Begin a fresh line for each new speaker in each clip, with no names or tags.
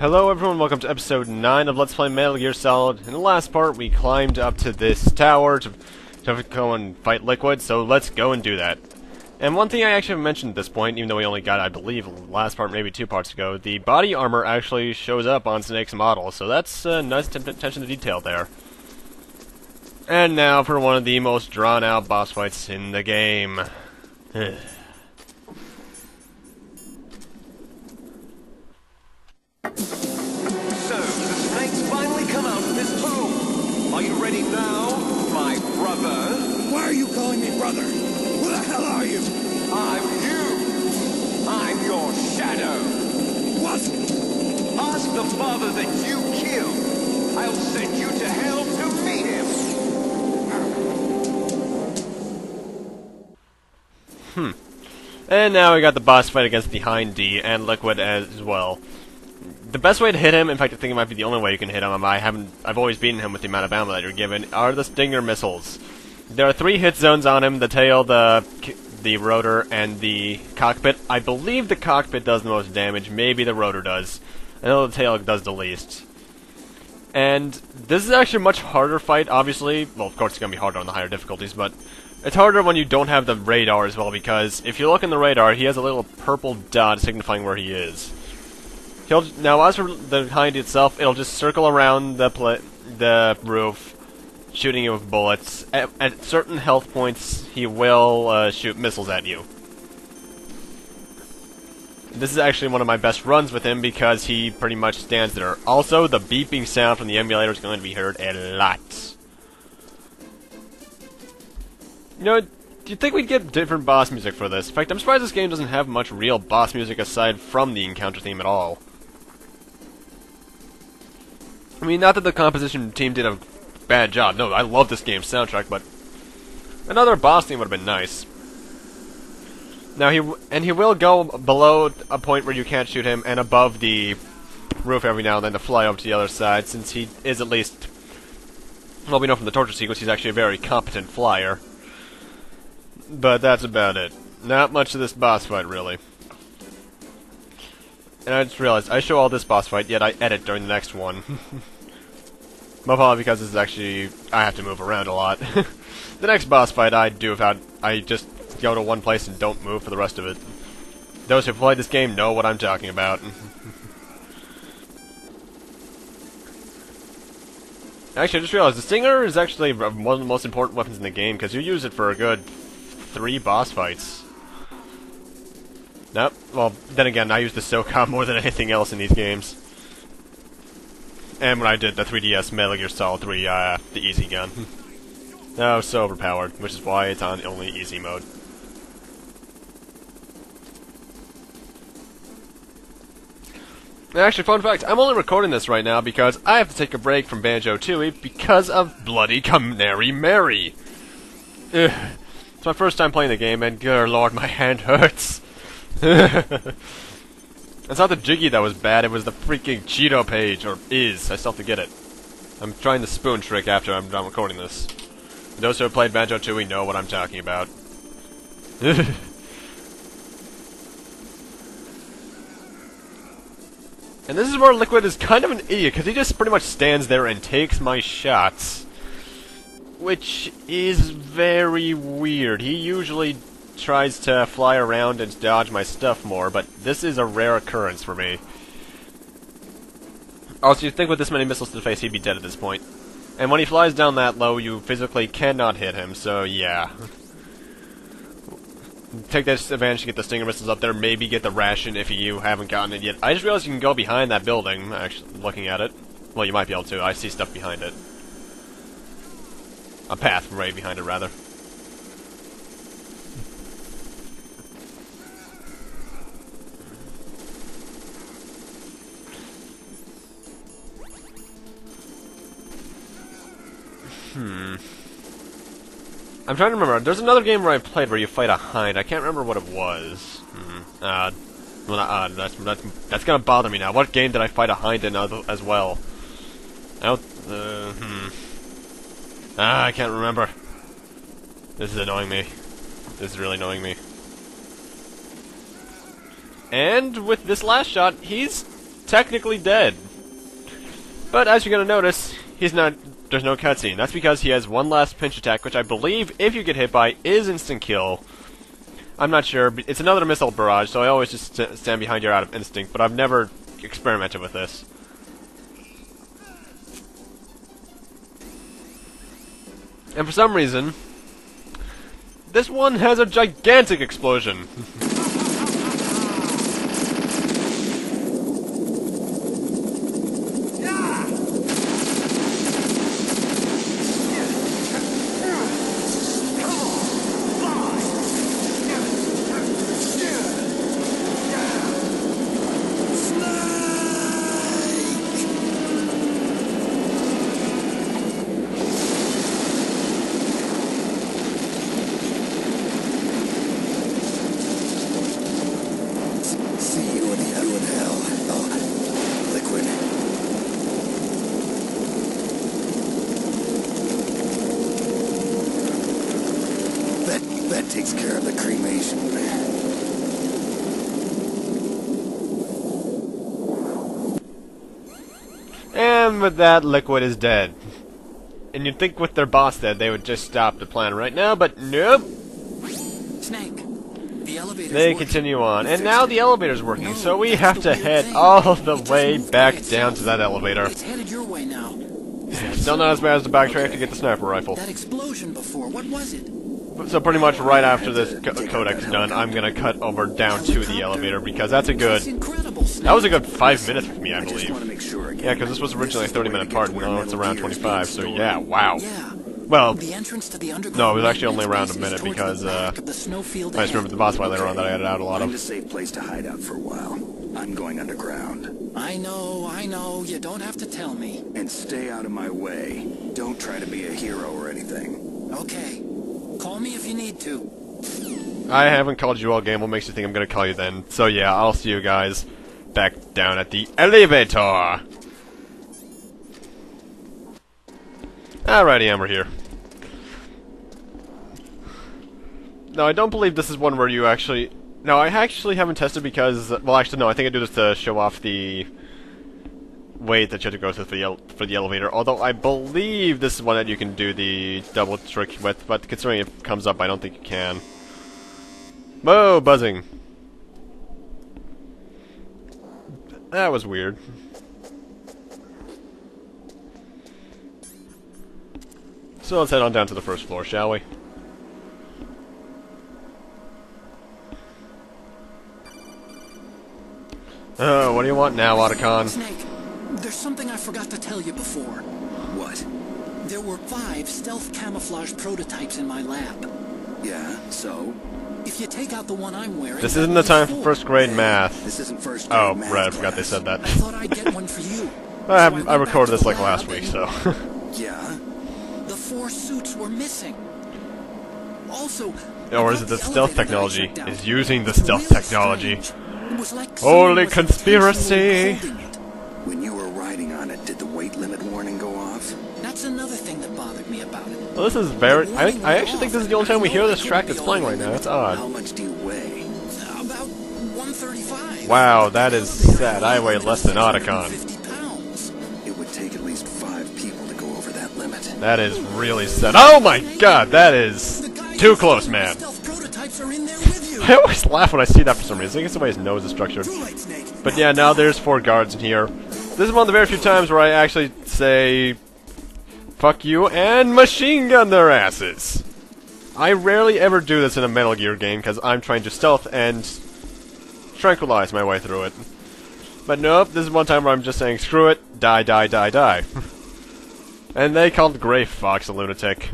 Hello everyone, welcome to episode 9 of Let's Play Metal Gear Solid. In the last part, we climbed up to this tower to go and fight Liquid, so let's go and do that. And one thing I actually haven't mentioned at this point, even though we only got, I believe, last part, maybe 2 parts ago, the body armor actually shows up on Snake's model, so that's nice attention to detail there. And now for one of the most drawn-out boss fights in the game.
Are you ready now, my brother?
Why are you calling me brother? Who the hell are you?
I'm you. I'm your shadow.
What?
Ask the father that you killed. I'll send you to hell to meet him.
And now we got the boss fight against the Hind D and Liquid as well. The best way to hit him, in fact I think it might be the only way you can hit him, I've always beaten him with the amount of ammo that you're given, are the Stinger missiles. There are 3 hit zones on him: the tail, the rotor, and the cockpit. I believe the cockpit does the most damage, maybe the rotor does. I know the tail does the least. And this is actually a much harder fight, obviously. Well, of course it's going to be harder on the higher difficulties, but it's harder when you don't have the radar as well, because if you look in the radar, he has a little purple dot signifying where he is. Now, as for the Hind itself, it'll just circle around the roof, shooting you with bullets. At certain health points, he will shoot missiles at you. This is actually one of my best runs with him because he pretty much stands there. Also, the beeping sound from the emulator is going to be heard a lot. You know, you'd think we'd get different boss music for this. In fact, I'm surprised this game doesn't have much real boss music aside from the encounter theme at all. I mean, not that the composition team did a bad job. No, I love this game's soundtrack, but another boss theme would have been nice. Now, he will go below a point where you can't shoot him, and above the roof every now and then to fly over to the other side, since he is at least, well, we know from the torture sequence, he's actually a very competent flyer. But that's about it. Not much of this boss fight, really. And I just realized, I show all this boss fight, yet I edit during the next one. Probably because this is actually, I have to move around a lot. The next boss fight I do without, I just go to one place and don't move for the rest of it. Those who played this game know what I'm talking about. Actually, I just realized, the Stinger is actually one of the most important weapons in the game, because you use it for a good 3 boss fights. Nope. Well, then again, I use the SOCOM more than anything else in these games. And when I did the 3DS Metal Gear Solid 3, the easy gun. Oh, so overpowered, which is why it's on only easy mode. Actually, fun fact, I'm only recording this right now because I have to take a break from Banjo-Tooie because of Bloody Canary Mary. Ugh. It's my first time playing the game, and good lord, my hand hurts. It's not the Jiggy that was bad, it was the freaking Cheeto page, or is. I still have to get it. I'm trying the spoon trick after I'm done recording this. Those who have played Banjo-Tooie know what I'm talking about. And this is where Liquid is kind of an idiot, because he just pretty much stands there and takes my shots. Which is very weird. He usually tries to fly around and dodge my stuff more, but this is a rare occurrence for me. Also, you'd think with this many missiles to the face, he'd be dead at this point. And when he flies down that low, you physically cannot hit him, so yeah. Take this advantage to get the Stinger missiles up there, maybe get the ration if you haven't gotten it yet. I just realized you can go behind that building, actually, looking at it. Well, you might be able to. I see stuff behind it. A path right behind it, rather. I'm trying to remember. There's another game where I played where you fight a Hind. I can't remember what it was. Well, that's gonna bother me now. What game did I fight a Hind in as well? I can't remember. This is annoying me. This is really annoying me. And with this last shot, he's technically dead. But as you're gonna notice, he's not. There's no cutscene. That's because he has one last pinch attack, which I believe, if you get hit by, is instant kill. I'm not sure. It's another missile barrage, so I always just stand behind you out of instinct. But I've never experimented with this. And for some reason, this one has a gigantic explosion.
That takes care of the cremation.
And with that, Liquid is dead. And you'd think with their boss dead, they would just stop the plan right now, but nope.
Snake, the elevator's
They
working.
continue on. And now the elevator's working, so we have to head all the way back down to that elevator.
It's headed your way now.
Still not as bad as the backtrack to get the sniper rifle.
That explosion before, what was it?
So pretty much right after this codex is done, I'm gonna cut over down to the elevator because that's a good.
It's incredible, Snake.
That was a good 5 minutes with me, I
I just want to
believe.
make sure again.
Yeah, because this was originally a 30-minute part, and now it's around 25. So yeah, wow.
Yeah.
Well,
The entrance to the underground
no, it was actually only
maintenance
around a
base
minute
is towards
because
the back of the snowfield
I just
ahead.
remembered the boss fight later on that I added out a lot
Find a
of.
safe place to hide out for a while. I'm going underground.
I know, you don't have to tell me.
And stay out of my way. Don't try to be a hero or anything.
Okay. Call me if you need to.
I haven't called you all game. What makes you think I'm gonna call you then? So yeah, I'll see you guys back down at the elevator. Alrighty, and we're here. No, I don't believe this is one where you actually... No, I actually haven't tested because... Well, actually, no, I think I do this to show off the weight that you have to go through for the elevator. Although, I believe this is one that you can do the double trick with, but considering it comes up, I don't think you can. Whoa, buzzing. That was weird. So let's head on down to the first floor, shall we? Oh, what do you want now, Otacon?
Snake, there's something I forgot to tell you before.
What?
There were 5 stealth camouflage prototypes in my lab.
Yeah, so?
If you take out the one I'm wearing...
This
that
isn't the
leaves
time for
4.
first grade math.
This isn't first grade
Oh,
math
right, I forgot they
class.
said that.
I thought I'd get one for you.
I
So went
recorded
back
this
to the
like last
lab
week,
and
so...
Yeah?
The 4 suits were missing. Also...
Or
I
is it
got
the
the
stealth
elevator that I
technology
checked out.
is using the
It's
stealth
really
technology?
strange. It was like
Holy
someone was
conspiracy!
intentionally holding it.
When you were riding on it, did the weight limit warning go off?
That's another thing that bothered me about it.
Well, this is very... I actually think this is the only time we hear this track that's playing right now. That's
How
odd.
much do you weigh?
About 135.
Wow, that is sad. I weigh less than Otacon.
50 pounds.
It would take at least 5 people to go over that limit.
That is really sad. Oh my god, that is
The guy
too
who
close,
said
man.
the stealth prototypes are in there with you.
I always laugh when I see that for some reason. I think somebody's nose is structured.
Too late, Snake.
But yeah, now there's 4 guards in here. This is one of the very few times where I actually say, fuck you, and machine gun their asses. I rarely ever do this in a Metal Gear game, because I'm trying to stealth and tranquilize my way through it. But nope, this is one time where I'm just saying, screw it, die, die, die, die. And they called Gray Fox a lunatic.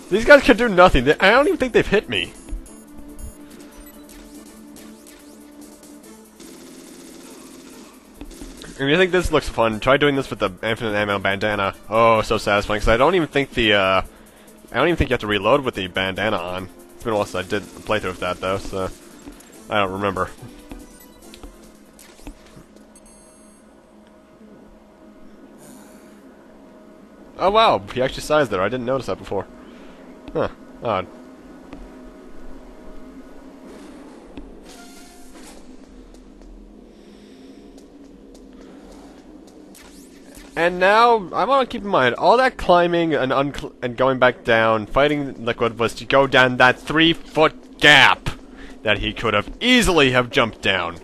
These guys can do nothing. I don't even think they've hit me. If you think this looks fun, try doing this with the infinite ammo bandana. Oh, so satisfying. Because I don't even think you have to reload with the bandana on. It's been a while since I did a playthrough with that, though, so I don't remember. Oh wow, he actually sized there. I didn't notice that before. Huh, odd. And now, I want to keep in mind, all that climbing and going back down, fighting Liquid, was to go down that 3-foot gap that he could have easily have jumped down.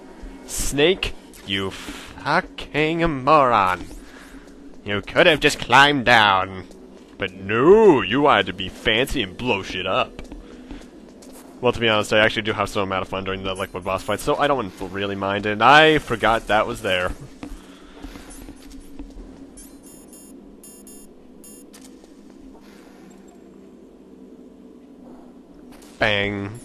Snake, you fucking moron. You could have just climbed down. But no, you wanted to be fancy and blow shit up. Well, to be honest, I actually do have some amount of fun during the Liquid boss fight, so I don't really mind it. And I forgot that was there. Bang.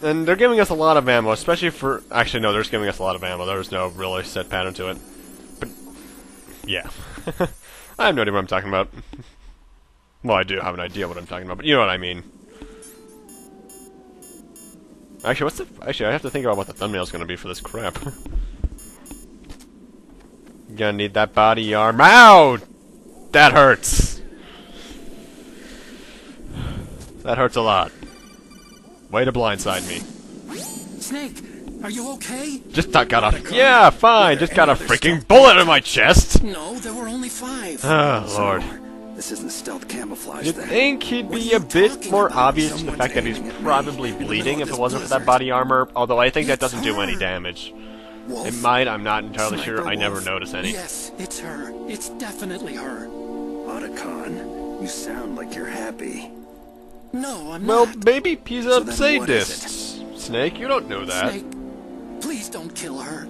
And they're giving us a lot of ammo, especially for... Actually, no, they're just giving us a lot of ammo. There's no really set pattern to it. But, yeah. I have no idea what I'm talking about. Well, I do have an idea what I'm talking about, but you know what I mean. Actually, Actually, I have to think about what the thumbnail's gonna be for this crap. Gonna need that body armor. Ow! That hurts! That hurts a lot. Way to blindside me.
Snake, are you okay?
Just got a... Yeah, fine! Just got a freaking bullet in my chest!
No, there were only 5.
Oh, Lord.
This isn't stealth camouflage
You'd
then.
think he'd be a bit more obvious in the fact that he's probably bleeding if it wasn't for that body armor, although I think that doesn't do any damage. It might, I'm not entirely sure, I never notice any.
Yes, it's her. It's definitely her.
Otacon, you sound like you're happy.
No, I'm
Well,
not.
maybe he's
So
a
then what is
sadist. Snake, you don't know that.
Snake, please don't kill her.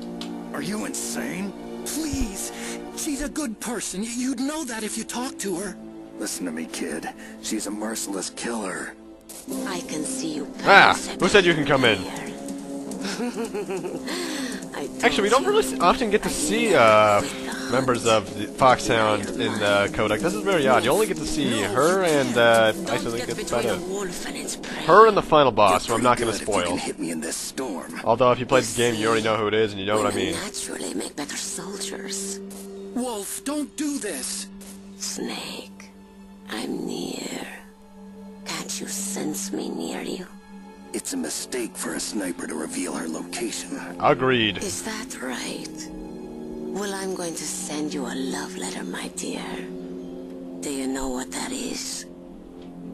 Are you insane?
Please. She's a good person. You'd know that if you talked to her.
Listen to me, kid. She's a merciless killer.
I can see you.
Who said you can come in? Actually, we don't really often get to see members of the Foxhound in the Codex. This is very odd. You only get to see her and I think that's about it. Her and the final boss, who I'm not going to spoil.
Hit me in this storm.
Although if you played the game, you already know who it is and you know what I mean.
Naturally make better soldiers.
Wolf, don't do this.
Snake, I'm near. Can't you sense me near you?
It's a mistake for a sniper to reveal her location.
Agreed.
Is that right? Well, I'm going to send you a love letter, my dear. Do you know what that is?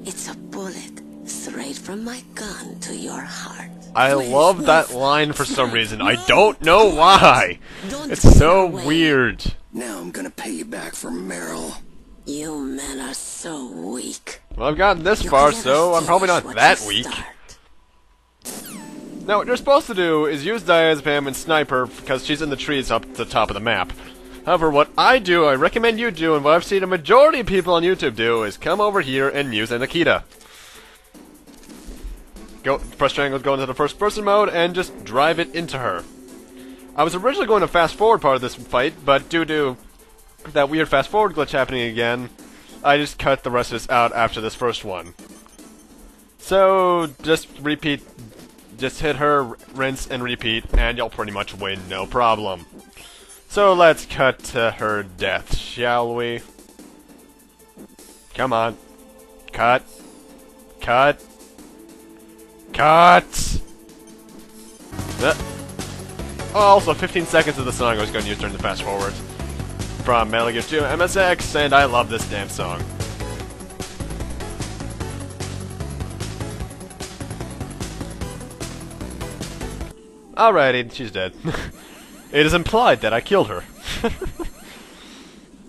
It's a bullet straight from my gun to your heart.
I love that line for some reason. I don't know why. It's so weird.
Now I'm gonna pay you back for Meryl.
You men are so weak.
Well, I've gotten this far, so I'm probably not that weak. Now, what you're supposed to do is use Diazapam and Sniper because she's in the trees up the top of the map. However, what I recommend you do, and what I've seen a majority of people on YouTube do, is come over here and use a Nikita. Press triangle to go into the first person mode, and just drive it into her. I was originally going to fast forward part of this fight, but due to that weird fast forward glitch happening again, I just cut the rest of this out after this first one. So, just repeat, just hit her, rinse, and repeat, and you'll pretty much win, no problem. So let's cut to her death, shall we? Come on. Cut. Cut. Cut! Also, 15 seconds of the song I was going to use during the fast forward. From Metal Gear 2 MSX, and I love this damn song. Alrighty, she's dead. It is implied that I killed her.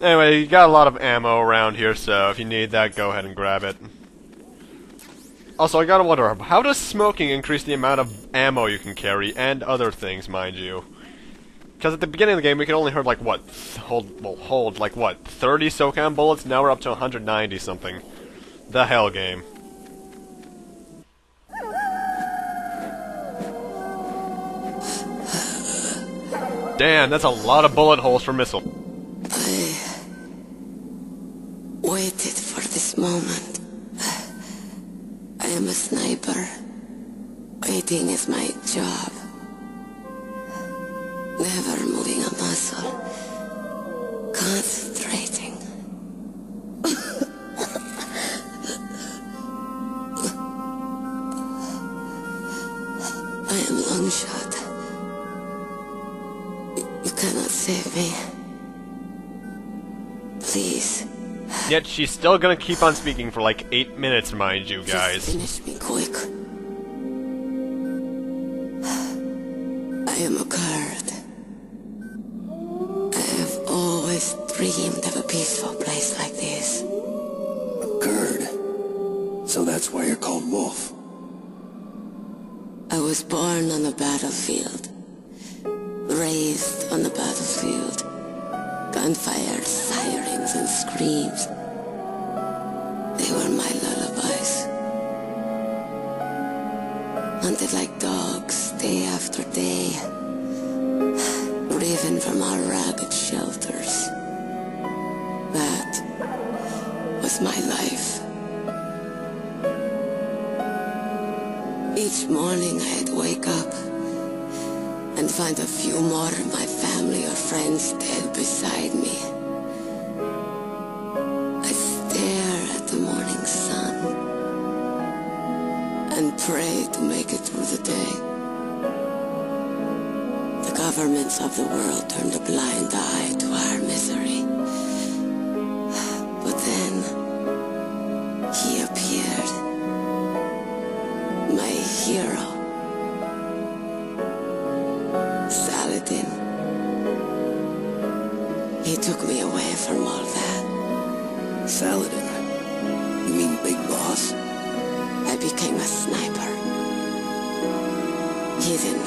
Anyway, you got a lot of ammo around here, so if you need that, go ahead and grab it. Also, I gotta wonder, how does smoking increase the amount of ammo you can carry, and other things, mind you? Because at the beginning of the game, we could only hold, like, what? Hold, like, what? 30 SOCAM bullets? Now we're up to 190 something. The hell game. Damn, that's a lot of bullet holes for missile.
I waited for this moment. I am a sniper. Waiting is my job. Never moving a muscle. Concentrating. I am long shot. You cannot save me. Please.
Yet she's still gonna keep on speaking for like 8 minutes, mind you,
Just
guys.
finish me quick. I am a Kurd. I have always dreamed of a peaceful place like this.
A Kurd. So that's why you're called Wolf.
I was born on the battlefield. Raised on the battlefield. Gunfire, sirens, and screams. They were my lullabies. Hunted like dogs, day after day. Driven from our ragged shelters. That was my life. Each morning I'd wake up and find a few more of my family or friends dead beside me. I stare at the morning sun and pray to make it through the day. The governments of the world turned a blind eye to our misery. But then, he appeared. My hero. Saladin. He took me away from all that.
Saladin? You mean Big Boss?
I became a sniper. Hidden.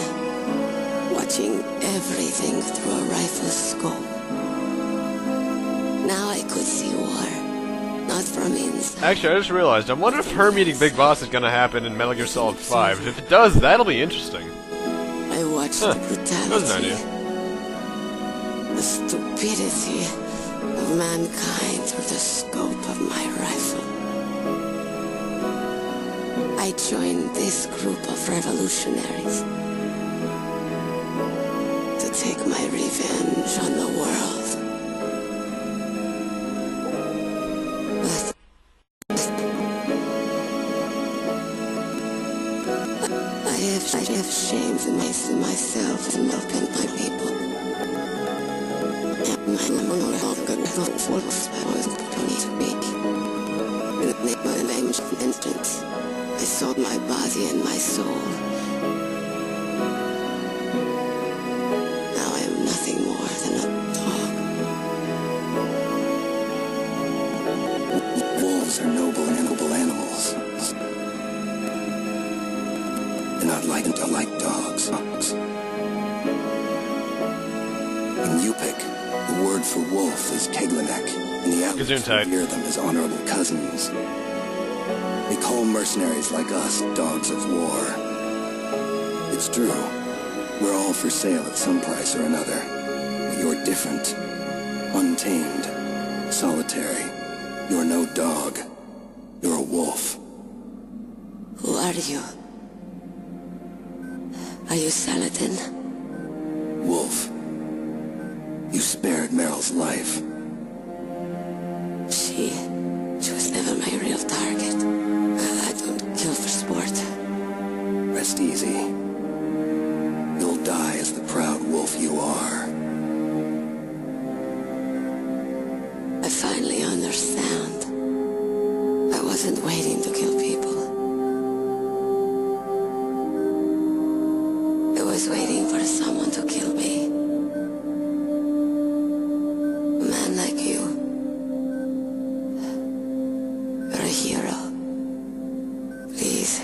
Watching everything through a rifle's scope. Now I could see war. Not from inside.
Actually, I just realized, I wonder if her meeting Big Boss is gonna happen in Metal Gear Solid 5. If it does, that'll be interesting.
I watched the
That was an
brutality,
idea.
the stupidity of mankind through the scope of my rifle. I joined this group of revolutionaries to take my revenge on the world. But I have shamed myself and welcomed my people. And my moral good full was to me. In the name of vengeance, I sold my body and my soul. Now I am nothing more than a dog.
Wolves are noble and noble animals. They're not like dogs. In Yupik, the word for wolf is Keglanek, and the Atlas
Gesundheit.
revere them as honorable cousins. They call mercenaries like us dogs of war. It's true. We're all for sale at some price or another. But you're different. Untamed. Solitary. You're no dog. You're a wolf.
Who are you? Are you Saladin?
Wolf. You spared Meryl's life.
She was never my real target. I don't kill for sport.
Rest easy. You'll die as the proud wolf you are.
I finally understand. I wasn't waiting to kill people. I was waiting for someone to kill me. A man like you. You're a hero. Please,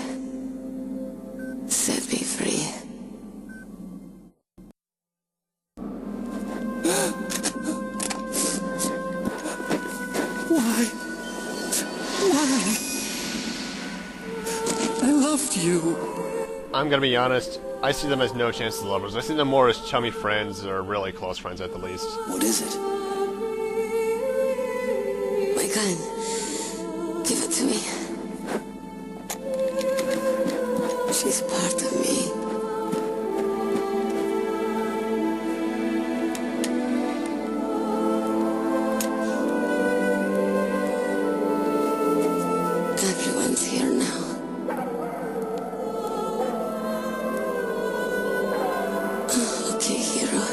set me free.
Why? Why? I loved you.
I'm gonna be honest, I see them as no chance as lovers. I see them more as chummy friends, or really close friends at the least.
What is it?
My gun. Give it to me. She's part of me. Everyone's here now. Okay, hero.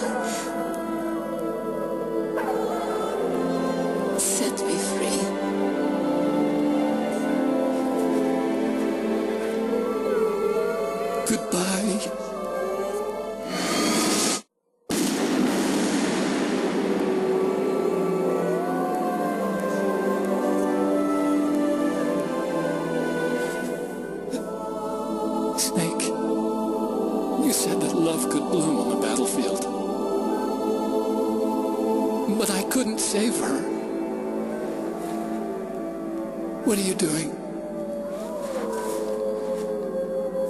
But I couldn't save her. What are you doing?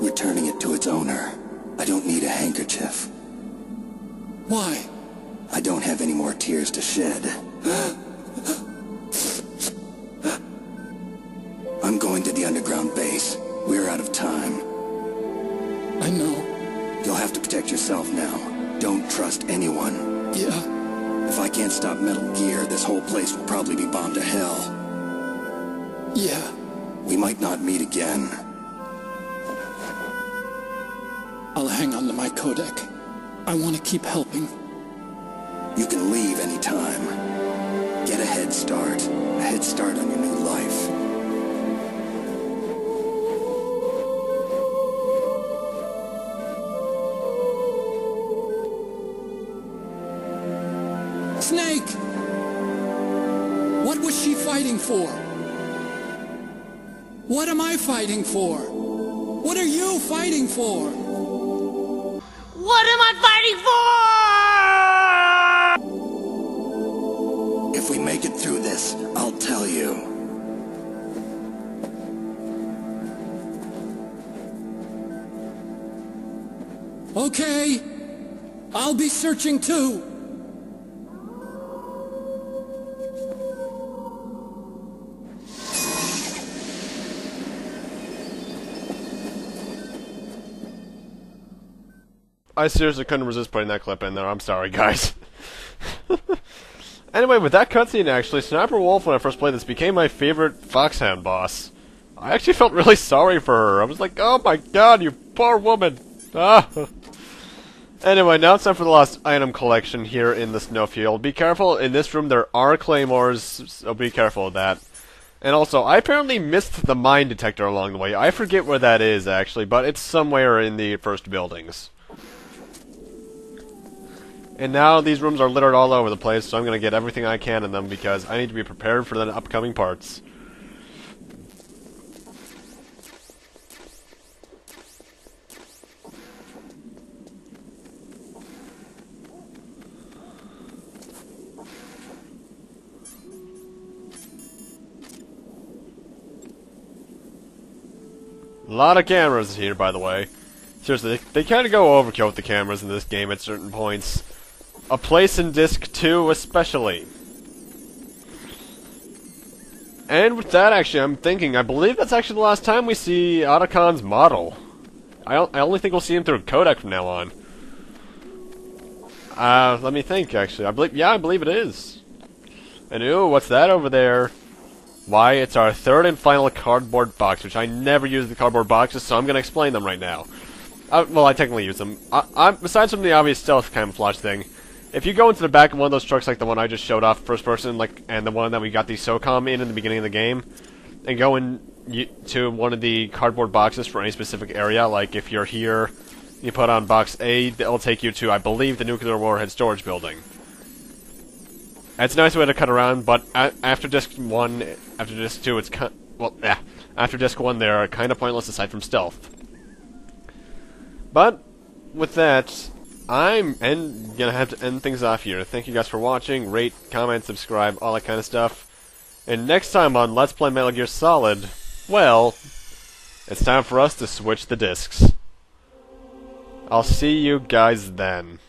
Returning it to its owner. I don't need a handkerchief.
Why?
I don't have any more tears to shed. I'm going to the underground base. We're out of time.
I know.
You'll have to protect yourself now. Don't trust anyone.
Yeah.
If I can't stop Metal Gear, this whole place will probably be bombed to hell.
Yeah.
We might not meet again.
I'll hang on to my codec. I want to keep helping.
You can leave anytime. Get a head start. A head start on your new life.
Snake! What was she fighting for? What am I fighting for? What are you fighting for?
What am I fighting for?
If we make it through this, I'll tell you.
Okay. I'll be searching too.
I seriously couldn't resist putting that clip in there. I'm sorry, guys. Anyway, with that cutscene, actually, Sniper Wolf, when I first played this, became my favorite Foxhound boss. I actually felt really sorry for her. I was like, oh my god, you poor woman. Ah. Anyway, now it's time for the last item collection here in the snowfield. Be careful, in this room there are claymores, so be careful of that. And also, I apparently missed the mine detector along the way. I forget where that is, actually, but it's somewhere in the first buildings. And now these rooms are littered all over the place, so I'm going to get everything I can in them because I need to be prepared for the upcoming parts. A lot of cameras here, by the way. Seriously, they kind of go overkill with the cameras in this game at certain points. A place in Disc 2 especially. And with that, actually, I'm thinking, I believe that's actually the last time we see Otacon's model. I only think we'll see him through codec from now on. Let me think, actually. I believe it is. And ooh, what's that over there? Why, it's our third and final cardboard box, which I never use the cardboard boxes, so I'm going to explain them right now. Well, I technically use them. Besides from the obvious stealth camouflage thing, if you go into the back of one of those trucks like the one I just showed off first person, and the one that we got the SOCOM in the beginning of the game, and go to one of the cardboard boxes for any specific area, like if you're here, you put on box A, it'll take you to, I believe, the nuclear warhead storage building. It's a nice way to cut around, but after Disc 1, after Disc 2, after Disc 1, they're kind of pointless aside from stealth. But, with that, I'm gonna have to end things off here. Thank you guys for watching, rate, comment, subscribe, all that kind of stuff. And next time on Let's Play Metal Gear Solid, well, it's time for us to switch the discs. I'll see you guys then.